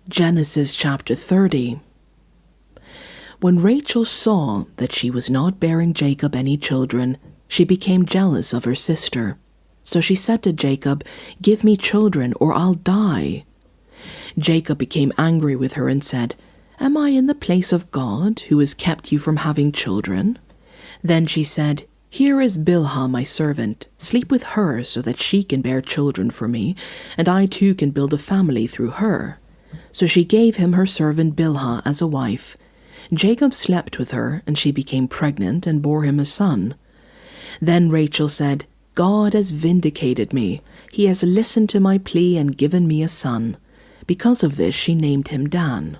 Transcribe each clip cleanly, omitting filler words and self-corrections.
Genesis chapter 30. When Rachel saw that she was not bearing Jacob any children, she became jealous of her sister. So she said to Jacob, "Give me children, or I'll die." Jacob became angry with her and said, "Am I in the place of God, who has kept you from having children?" Then she said, "Here is Bilhah, my servant. Sleep with her so that she can bear children for me, and I too can build a family through her." So she gave him her servant Bilhah as a wife. Jacob slept with her, and she became pregnant and bore him a son. Then Rachel said, "God has vindicated me. He has listened to my plea and given me a son." Because of this she named him Dan.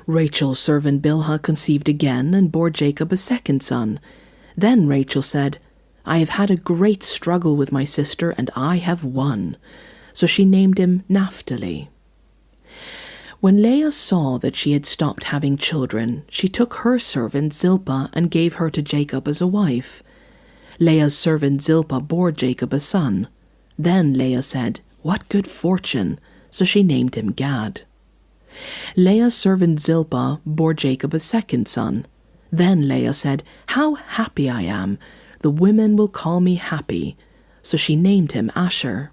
Rachel's servant Bilhah conceived again and bore Jacob a second son. Then Rachel said, "I have had a great struggle with my sister, and I have won." So she named him Naphtali. When Leah saw that she had stopped having children, she took her servant Zilpah and gave her to Jacob as a wife. Leah's servant Zilpah bore Jacob a son. Then Leah said, "What good fortune!" So she named him Gad. Leah's servant Zilpah bore Jacob a second son. Then Leah said, "How happy I am! The women will call me happy." So she named him Asher.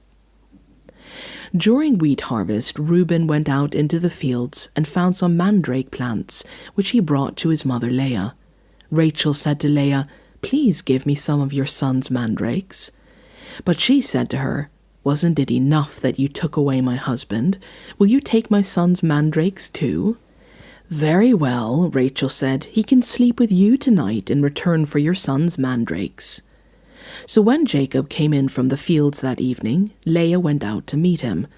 During wheat harvest, Reuben went out into the fields and found some mandrake plants, which he brought to his mother Leah. Rachel said to Leah, "Please give me some of your son's mandrakes." But she said to her, "Wasn't it enough that you took away my husband? Will you take my son's mandrakes too?" "Very well," Rachel said, "he can sleep with you tonight in return for your son's mandrakes." So when Jacob came in from the fields that evening, Leah went out to meet him.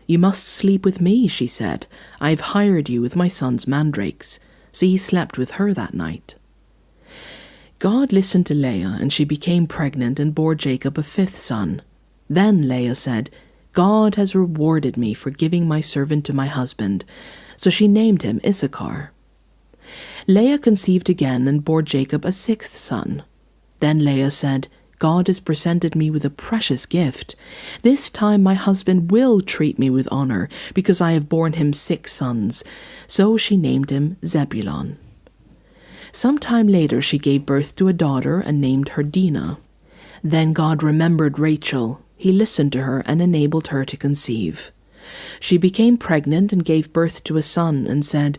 "You must sleep with me," she said. "I have hired you with my son's mandrakes." So he slept with her that night. God listened to Leah, and she became pregnant and bore Jacob a fifth son. Then Leah said, "God has rewarded me for giving my servant to my husband." So she named him Issachar. Leah conceived again and bore Jacob a sixth son. Then Leah said, "God has presented me with a precious gift. This time my husband will treat me with honor, because I have borne him 6 sons." So she named him Zebulun. Some time later she gave birth to a daughter and named her Dinah. Then God remembered Rachel. He listened to her and enabled her to conceive. She became pregnant and gave birth to a son and said,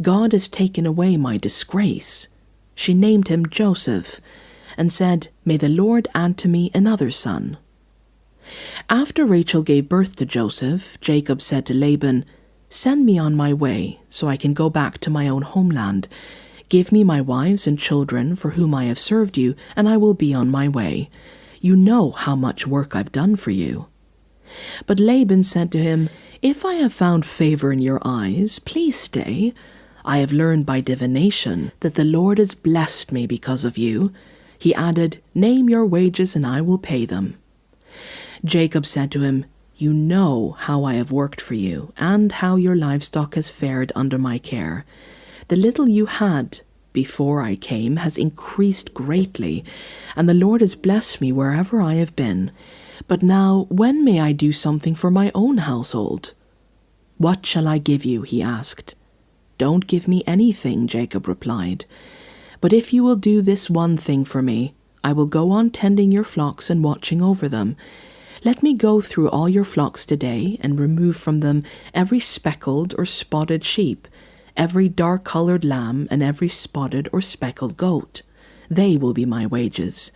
"God has taken away my disgrace." She named him Joseph and said, "May the Lord add to me another son." After Rachel gave birth to Joseph, Jacob said to Laban, "Send me on my way so I can go back to my own homeland. Give me my wives and children for whom I have served you, and I will be on my way. You know how much work I've done for you." But Laban said to him, "If I have found favor in your eyes, please stay. I have learned by divination that the Lord has blessed me because of you." He added, "Name your wages and I will pay them." Jacob said to him, "You know how I have worked for you, and how your livestock has fared under my care. The little you had before I came has increased greatly, and the Lord has blessed me wherever I have been. But now, when may I do something for my own household?" "What shall I give you?" he asked. "Don't give me anything," Jacob replied. "But if you will do this one thing for me, I will go on tending your flocks and watching over them. Let me go through all your flocks today and remove from them every speckled or spotted sheep, every dark-colored lamb, and every spotted or speckled goat. They will be my wages.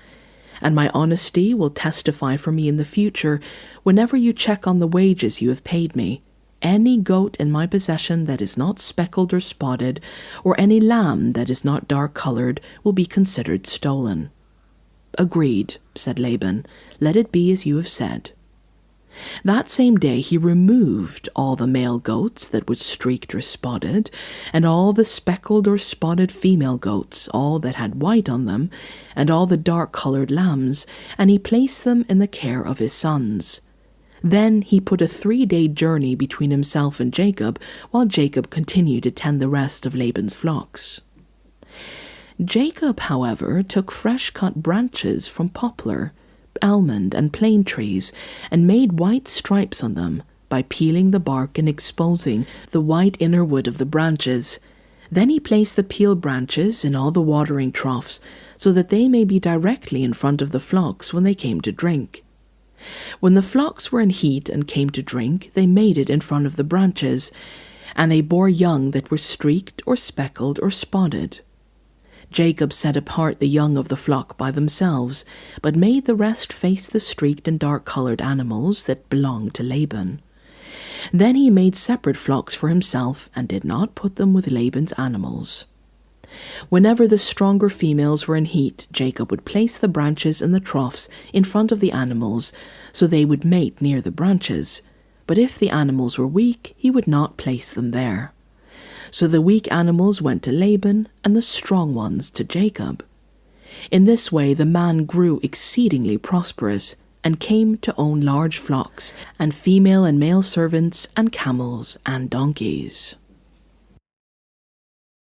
And my honesty will testify for me in the future whenever you check on the wages you have paid me. Any goat in my possession that is not speckled or spotted, or any lamb that is not dark-colored, will be considered stolen." "Agreed," said Laban. "Let it be as you have said." That same day he removed all the male goats that were streaked or spotted, and all the speckled or spotted female goats, all that had white on them, and all the dark-colored lambs, and he placed them in the care of his sons. Then he put a 3-day journey between himself and Jacob, while Jacob continued to tend the rest of Laban's flocks. Jacob, however, took fresh-cut branches from poplar, almond, and plane trees, and made white stripes on them, by peeling the bark and exposing the white inner wood of the branches. Then he placed the peeled branches in all the watering troughs, so that they may be directly in front of the flocks when they came to drink. When the flocks were in heat and came to drink, they made it in front of the branches, and they bore young that were streaked or speckled or spotted. Jacob set apart the young of the flock by themselves, but made the rest face the streaked and dark-colored animals that belonged to Laban. Then he made separate flocks for himself, and did not put them with Laban's animals. Whenever the stronger females were in heat, Jacob would place the branches in the troughs in front of the animals, so they would mate near the branches. But if the animals were weak, he would not place them there. So the weak animals went to Laban, and the strong ones to Jacob. In this way the man grew exceedingly prosperous, and came to own large flocks, and female and male servants, and camels and donkeys.